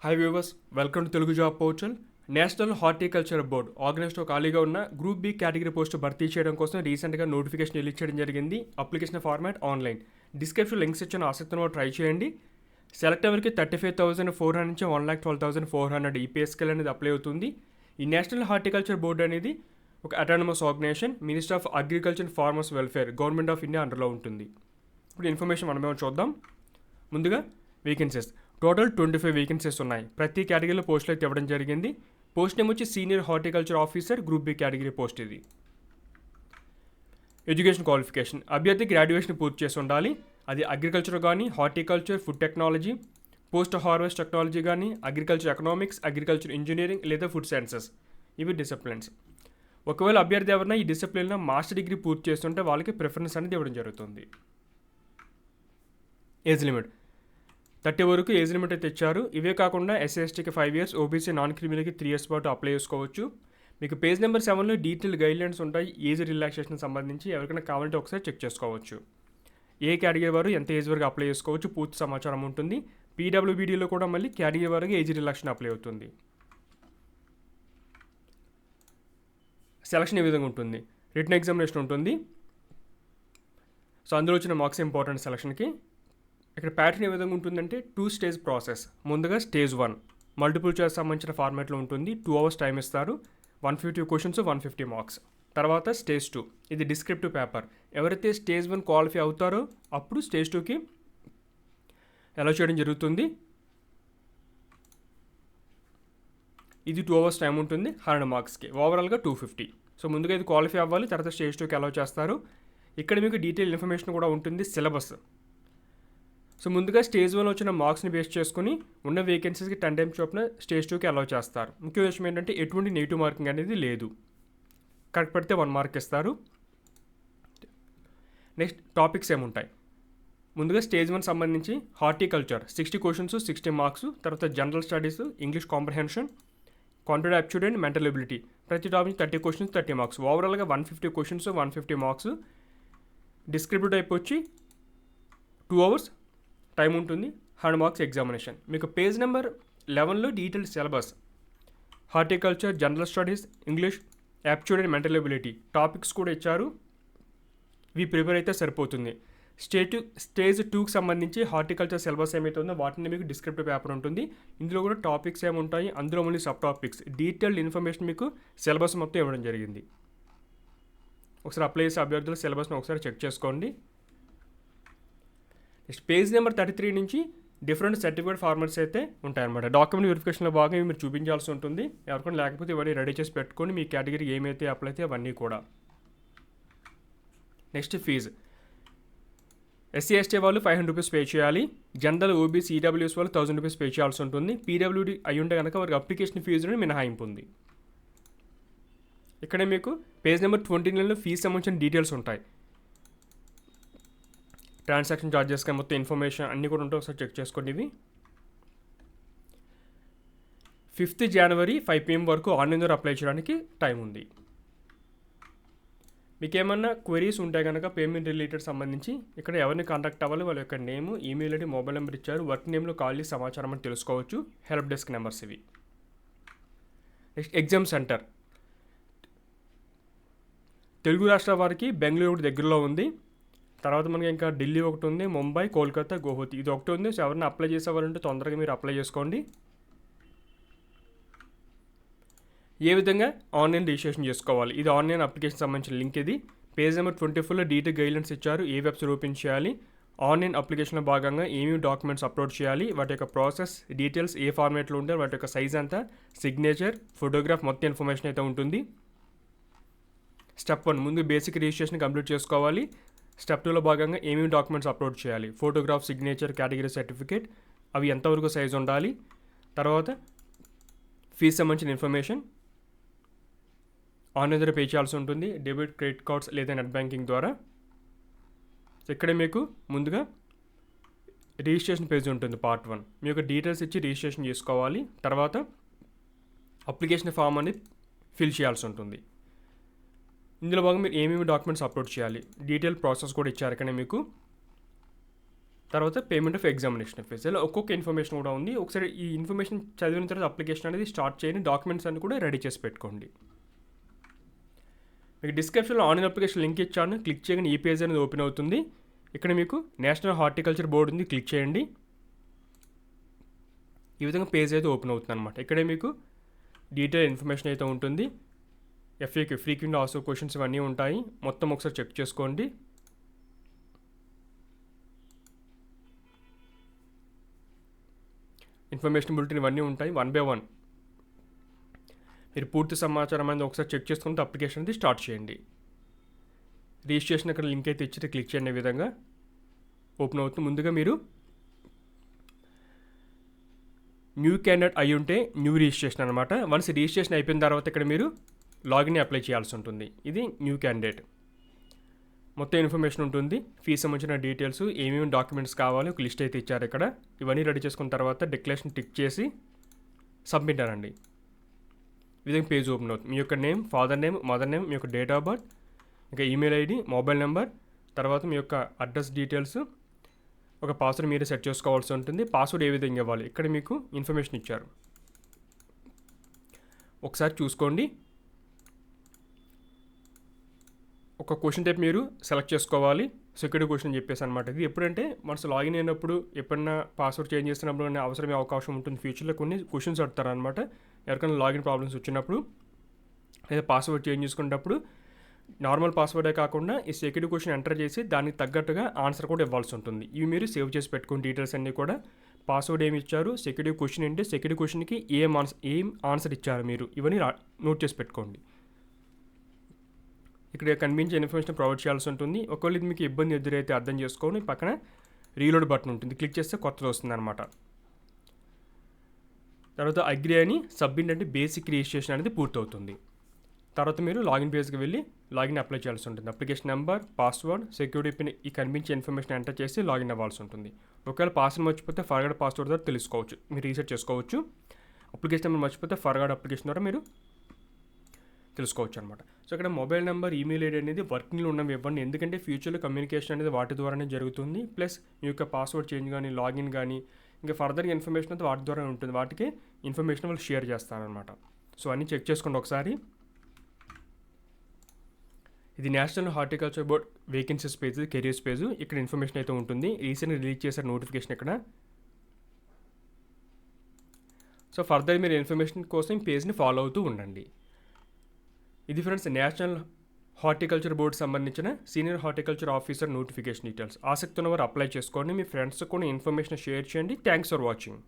High viewers, welcome to Telugu job portal. National horticulture board ఆర్గనైజ్లో ఖాళీగా ఉన్న గ్రూప్ బి కేటగిరీ పోస్ట్ భర్తీ చేయడం కోసం రీసెంట్గా నోటిఫికేషన్ రిలీజ్ చేయడం జరిగింది. Application format online. Description links ఇచ్చిన ఆసక్తిని ట్రై చేయండి. సెలెక్ట్ ఎవరికి 35,400 నుంచి 1,12,400 ఈ పే స్కేల్ అనేది అప్లై అవుతుంది. ఈ నేషనల్ హార్టికల్చర్ బోర్డు అనేది ఒక autonomous organisation, minister of agriculture farmers welfare, government of India అండర్లో ఉంటుంది. ఇప్పుడు ఇన్ఫర్మేషన్ మనమేమో చూద్దాం. ముందుగా వేకెన్సీస్ టోటల్ 25 వేకెన్సీస్ ఉన్నాయి. ప్రతి కేటగిరీలో పోస్టులు అయితే ఇవ్వడం జరిగింది. పోస్ట్ నేమ్ వచ్చి senior horticulture officer, group B category post ఇది. ఎడ్యుకేషన్ క్వాలిఫికేషన్ అభ్యర్థి గ్రాడ్యుయేషన్ పూర్తి చేసి ఉండాలి. అది అగ్రికల్చర్ కానీ, horticulture, food technology, post harvest technology కానీ, అగ్రికల్చర్ ఎకనామిక్స్, అగ్రికల్చర్ ఇంజనీరింగ్ లేదా ఫుడ్ సైన్సెస్, ఇవి డిసిప్లిన్స్. ఒకవేళ అభ్యర్థి ఎవరైనా ఈ డిసిప్లిన్లో మాస్టర్ డిగ్రీ పూర్తి చేస్తుంటే వాళ్ళకి ప్రిఫరెన్స్ అనేది ఇవ్వడం జరుగుతుంది. ఏజ్ లిమిట్ 30 వరకు ఏజ్ లిమిట్ అయితే ఇచ్చారు. ఇవే కాకుండా ఎస్సీ/ఎస్టీకి 5 years, ఓబీసీ నాన్ క్రిమినల్కి 3 years పాటు అప్లై చేసుకోవచ్చు. మీకు పేజ్ నెంబర్ 7లో డీటెయిల్ గైడ్లైన్స్ ఉంటాయి ఏజ్ రిలాక్సేషన్ సంబంధించి. ఎవరికైనా కావాలంటే ఒకసారి చెక్ చేసుకోవచ్చు. ఏ కేటగిరీ వారు ఎంత ఏజ్ వరకు అప్లై చేసుకోవచ్చు పూర్తి సమాచారం ఉంటుంది. పీడబ్ల్యూబీడీలో కూడా మళ్ళీ కేటగిరీ వరకు ఏజ్ రిలాక్సేషన్ అప్లై అవుతుంది. సెలక్షన్ ఈ విధంగా ఉంటుంది. రిటన్ ఎగ్జామినేషన్ ఉంటుంది. సో అందులో వచ్చిన మార్క్స్ ఇంపార్టెంట్ సెలక్షన్కి. ఇక్కడ ప్యాటర్న్ ఏ విధంగా ఉంటుందంటే 2 stage ప్రాసెస్. ముందుగా స్టేజ్ 1 మల్టిపుల్ చాయిస్ సంబంధించిన ఫార్మాట్లో ఉంటుంది. 2 hours టైం ఇస్తారు. 150 క్వశ్చన్స్, 150 మార్క్స్. తర్వాత స్టేజ్ 2 ఇది డిస్క్రిప్టివ్ పేపర్. ఎవరైతే స్టేజ్ 1 క్వాలిఫై అవుతారో అప్పుడు స్టేజ్ 2కి అలౌ చేయడం జరుగుతుంది. ఇది 2 hours టైం ఉంటుంది. 100 మార్క్స్కి ఓవరాల్గా 250. సో ముందుగా ఇది క్వాలిఫై అవ్వాలి, తర్వాత స్టేజ్ 2కి అలౌ చేస్తారు. ఇక్కడ మీకు డీటెయిల్ ఇన్ఫర్మేషన్ కూడా ఉంటుంది. సిలబస్. సో ముందుగా స్టేజ్ 1 వచ్చిన మార్క్స్ని బేస్ చేసుకుని ఉన్న వేకెన్సీస్కి 10 times చొప్పున స్టేజ్ 2కి అలౌ చేస్తారు. ముఖ్య విషయం ఏంటంటే ఎటువంటి నెగిటివ్ మార్కింగ్ అనేది లేదు. కరెక్ట్ పడితే 1 mark ఇస్తారు. నెక్స్ట్ టాపిక్స్ ఏముంటాయి. ముందుగా స్టేజ్ 1 సంబంధించి హార్టికల్చర్ 60 questions, 60 marks. తర్వాత general studies, English comprehension, competitive aptitude and mental ability. ప్రతి టాపిక్ 30 questions, 30 marks. ఓవరాల్గా 150 questions, 150 marks. డిస్క్రిప్టివ్ టైప్ వచ్చి 2 hours టైం ఉంటుంది. 100 marks ఎగ్జామినేషన్. మీకు పేజ్ నెంబర్ 11లో detail syllabus, horticulture, general studies, English, aptitude and mental ability topics కూడా ఇచ్చారు. ఇవి prepare అయితే సరిపోతుంది. స్టేజ్ 2కి సంబంధించి హార్టికల్చర్ సిలబస్ ఏమైతే ఉందో వాటిని మీకు డిస్క్రిప్టివ్ పేపర్ ఉంటుంది. ఇందులో కూడా టాపిక్స్ ఏముంటాయి, అందులో మళ్ళీ సబ్ టాపిక్స్, డీటెయిల్డ్ ఇన్ఫర్మేషన్ మీకు సిలబస్ మొత్తం ఇవ్వడం జరిగింది. ఒకసారి అప్లై చేసే అభ్యర్థుల సిలబస్ని ఒకసారి చెక్ చేసుకోండి. నెక్స్ట్ పేజ్ నెంబర్ 33 నుంచి డిఫరెంట్ సర్టిఫికేట్ ఫార్మాట్స్ అయితే ఉంటాయన్నమాట. డాక్యుమెంట్ వెరిఫికేషన్లో భాగంగా మీరు చూపించాల్సి ఉంటుంది. ఎవరికైనా లేకపోతే ఇవన్నీ రెడీ చేసి పెట్టుకొని మీ కేటగిరీ ఏమైతే అప్లై అయితే అవన్నీ కూడా. Next fee. ఎస్సీ/ఎస్టీ వాళ్ళు 500 rupees పే చేయాలి. జనరల్, ఓబీసీ, ఈడబ్ల్యూఎస్ వాళ్ళు 1000 rupees పే చేయాల్సి ఉంటుంది. పీడబ్ల్యూడీ అయి ఉంటే కనుక వారికి అప్లికేషన్ ఫీజు మినహాయింపు ఉంది. ఇక్కడ మీకు పేజ్ నెంబర్ 29లో ఫీజు సంబంధించిన డీటెయిల్స్ ఉంటాయి. ట్రాన్సాక్షన్ ఛార్జెస్ కానీ మొత్తం ఇన్ఫర్మేషన్ అన్నీ కూడా ఉంటాయి. ఒకసారి చెక్ చేసుకోండి. ఇవి 5th January 5 PM వరకు ఆన్లైన్ ద్వారా అప్లై చేయడానికి టైం ఉంది. మీకు ఏమన్నా క్వెరీస్ ఉంటే కనుక పేమెంట్ రిలేటెడ్ సంబంధించి ఇక్కడ ఎవరిని కాంటాక్ట్ అవ్వాలి, వాళ్ళ యొక్క name, email ID, mobile number ఇచ్చారు. వర్క్ నేమ్లో కాల్ చేసి సమాచారం అని తెలుసుకోవచ్చు. హెల్ప్ డెస్క్ నెంబర్స్ ఇవి. Next exam centre. తెలుగు రాష్ట్రాల వారికి బెంగళూరు దగ్గరలో ఉంది. తర్వాత మనకి ఇంకా ఢిల్లీ ఒకటి ఉంది, ముంబై, కోల్కతా, గౌహతి ఇది ఒకటి ఉంది. సో ఎవరైనా అప్లై చేసేవారంటే తొందరగా మీరు అప్లై చేసుకోండి. ఏ విధంగా ఆన్లైన్ రిజిస్ట్రేషన్ చేసుకోవాలి, ఇది ఆన్లైన్ అప్లికేషన్ సంబంధించిన లింక్. ఇది పేజ్ నెంబర్ 24లో డీటెయిల్ గైడ్లైన్స్ ఇచ్చారు. ఏ వెబ్సైట్ ఓపెన్ చేయాలి, ఆన్లైన్ అప్లికేషన్లో భాగంగా ఏమేమి డాక్యుమెంట్స్ అప్లోడ్ చేయాలి, వాటి యొక్క ప్రాసెస్ డీటెయిల్స్, ఏ ఫార్మేట్లో ఉంటారు, వాటి యొక్క సైజ్ అంతా, సిగ్నేచర్, ఫోటోగ్రాఫ్ మొత్తం ఇన్ఫర్మేషన్ అయితే ఉంటుంది. స్టెప్ 1 ముందు బేసిక్ రిజిస్ట్రేషన్ కంప్లీట్ చేసుకోవాలి. స్టెప్ 2లో భాగంగా ఏమేమి డాక్యుమెంట్స్ అప్లోడ్ చేయాలి, ఫోటోగ్రాఫ్, సిగ్నేచర్, కేటగిరీ సర్టిఫికేట్, అవి ఎంతవరకు సైజ్ ఉండాలి. తర్వాత ఫీజు సంబంధించిన ఇన్ఫర్మేషన్ ఆన్లైన్ ద్వారా పే చేయాల్సి ఉంటుంది. డెబిట్, క్రెడిట్ కార్డ్స్ లేదా నెట్ బ్యాంకింగ్ ద్వారా. ఇక్కడ మీకు ముందుగా రిజిస్ట్రేషన్ పేజ్ ఉంటుంది పార్ట్ 1. మీ యొక్క డీటెయిల్స్ ఇచ్చి రిజిస్ట్రేషన్ చేసుకోవాలి. తర్వాత అప్లికేషన్ ఫామ్ అనేది ఫిల్ చేయాల్సి ఉంటుంది. ఇందులో భాగంగా మీరు ఏమేమి డాక్యుమెంట్స్ అప్లోడ్ చేయాలి, డీటెయిల్ ప్రాసెస్ కూడా ఇచ్చారు. ఇక్కడ మీకు తర్వాత పేమెంట్ ఆఫ్ ఎగ్జామినేషన్ ఫీజు. ఇలా ఒక్కొక్క ఇన్ఫర్మేషన్ కూడా ఉంది. ఒకసారి ఈ ఇన్ఫర్మేషన్ చదివిన తర్వాత అప్లికేషన్ అనేది స్టార్ట్ చేయండి. డాక్యుమెంట్స్ అన్ని కూడా రెడీ చేసి పెట్టుకోండి. మీకు డిస్క్రిప్షన్లో ఆన్లైన్ అప్లికేషన్ లింక్ ఇచ్చాను. క్లిక్ చేయగానే ఈ పేజ్ అనేది ఓపెన్ అవుతుంది. ఇక్కడ మీకు నేషనల్ హార్టికల్చర్ బోర్డు ఉంది, క్లిక్ చేయండి. ఈ విధంగా పేజ్ అయితే ఓపెన్ అవుతుంది అనమాట. ఇక్కడే మీకు డీటెయిల్ ఇన్ఫర్మేషన్ అయితే ఉంటుంది. FAQ ఫ్రీక్వెంట్ ఆస్క్డ్ క్వశ్చన్స్ ఇవన్నీ ఉంటాయి. మొత్తం ఒకసారి చెక్ చేసుకోండి. ఇన్ఫర్మేషన్ బులెటిన్ ఇవన్నీ ఉంటాయి. 1 by 1 మీరు పూర్తి సమాచారం అనేది ఒకసారి చెక్ చేసుకుంటే అప్లికేషన్ అనేది స్టార్ట్ చేయండి. రిజిస్ట్రేషన్ అక్కడ లింక్ అయితే ఇచ్చి క్లిక్ చేయండి. ఈ విధంగా ఓపెన్ అవుతుంది. ముందుగా మీరు న్యూ క్యాండిడేట్ అయి ఉంటే న్యూ రిజిస్ట్రేషన్ అనమాట. వన్స్ రిజిస్ట్రేషన్ అయిపోయిన తర్వాత ఇక్కడ మీరు లాగిన్ అప్లై చేయాల్సి ఉంటుంది. ఇది న్యూ క్యాండిడేట్. మొత్తం ఇన్ఫర్మేషన్ ఉంటుంది. ఫీజు సంబంధించిన డీటెయిల్స్, ఏమేమి డాక్యుమెంట్స్ కావాలి ఒక లిస్ట్ అయితే ఇచ్చారు ఇక్కడ. ఇవన్నీ రెడీ చేసుకున్న తర్వాత డిక్లరేషన్ టిక్ చేసి సబ్మిట్ అనండి. ఈ విధంగా పేజ్ ఓపెన్ అవుతుంది. మీ యొక్క name, father name, mother name, మీ యొక్క డేట్ ఆఫ్ బర్త్, ఇంకా ఈమెయిల్ ఐడి, మొబైల్ నెంబర్, తర్వాత మీ యొక్క అడ్రస్ డీటెయిల్స్, ఒక పాస్వర్డ్ మీరే సెట్ చేసుకోవాల్సి ఉంటుంది. పాస్వర్డ్ ఏ విధంగా ఇవ్వాలి ఇక్కడ మీకు ఇన్ఫర్మేషన్ ఇచ్చారు. ఒకసారి చూసుకోండి. ఒక క్వశ్చన్ టైప్ మీరు సెలెక్ట్ చేసుకోవాలి. సెక్యూరిటీ క్వశ్చన్ చెప్పేసి అనమాట. ఇది ఎప్పుడంటే మనసు లాగిన్ అయినప్పుడు ఎప్పుడన్నా పాస్వర్డ్ చేంజ్ చేస్తున్నప్పుడు అవసరమే అవకాశం ఉంటుంది. ఫ్యూచర్లో కొన్ని క్వశ్చన్స్ అడుగుతారనమాట. ఎవరికైనా లాగిన్ ప్రాబ్లమ్స్ వచ్చినప్పుడు లేదా పాస్వర్డ్ చేంజ్ చేసుకునేటప్పుడు నార్మల్ పాస్వర్డే కాకుండా ఈ సెక్యూరిటీ క్వశ్చన్ ఎంటర్ చేసి దానికి తగ్గట్టుగా ఆన్సర్ కూడా ఇవ్వాల్సి ఉంటుంది. ఇవి మీరు సేవ్ చేసి పెట్టుకుని డీటెయిల్స్ అన్నీ కూడా పాస్వర్డ్ ఏమి ఇచ్చారు, సెక్యూరిటీ క్వశ్చన్ ఏంటి, సెక్యూరిటీ క్వశ్చన్కి ఏం ఆన్సర్ ఇచ్చారు మీరు, ఇవన్నీ నోట్ చేసి పెట్టుకోండి. ఇక్కడ కనిపించే ఇన్ఫర్మేషన్ ప్రొవైడ్ చేయాల్సి ఉంటుంది. ఒకవేళ ఇది మీకు ఇబ్బంది ఎదురైతే అర్థం చేసుకొని పక్కన రీలోడ్ బటన్ ఉంటుంది, క్లిక్ చేస్తే కొత్తది వస్తుంది అనమాట. తర్వాత అగ్రి అని సబ్మిట్ అంటే బేసిక్ రిజిస్ట్రేషన్ అనేది పూర్తవుతుంది. తర్వాత మీరు లాగిన్ పేజ్కి వెళ్ళి లాగిన్ అప్లై చేయాల్సి ఉంటుంది. Application number, password, security pin ఈ కనిపించే ఇన్ఫర్మేషన్ ఎంటర్ చేసి లాగిన్ అవ్వాల్సి ఉంటుంది. ఒకవేళ పాస్వర్డ్ మర్చిపోతే ఫర్గాట్ పాస్వర్డ్ ద్వారా తెలుసుకోవచ్చు, మీరు రీసెట్ చేసుకోవచ్చు. అప్లికేషన్ నెంబర్ మర్చిపోతే ఫర్గాట్ అప్లికేషన్ ద్వారా మీరు తెలుసుకోవచ్చు అనమాట. సో ఇక్కడ మొబైల్ నెంబర్, ఈమెయిల్ ఐడి అనేది వర్కింగ్లో ఉన్నవి ఇవ్వండి. ఎందుకంటే ఫ్యూచర్లో కమ్యూనికేషన్ అనేది వాటి ద్వారానే జరుగుతుంది. ప్లస్ మీ యొక్క పాస్వర్డ్ చేంజ్ కానీ, లాగిన్ కానీ, ఇంకా ఫర్దర్గా ఇన్ఫర్మేషన్ అయితే వాటి ద్వారా ఉంటుంది. వాటికి ఇన్ఫర్మేషన్ వాళ్ళు షేర్ చేస్తారనమాట. సో అన్నీ చెక్ చేసుకోండి ఒకసారి. ఇది national horticulture board vacancies page, careers page. ఇక్కడ ఇన్ఫర్మేషన్ అయితే ఉంటుంది. రీసెంట్గా రిలీజ్ చేశారు నోటిఫికేషన్ ఇక్కడ. సో ఫర్దర్ మీరు ఇన్ఫర్మేషన్ కోసం ఈ పేజ్ని ఫాలో అవుతూ ఉండండి. ఇది ఫ్రెండ్స్ నేషనల్ హార్టికల్చర్ బోర్డు సంబంధించిన senior horticulture officer notification details. ఆసక్తి ఉన్నవారు అప్లై చేసుకోండి. మీ ఫ్రెండ్స్ కూడా ఇన్ఫర్మేషన్ షేర్ చేయండి. Thanks for watching.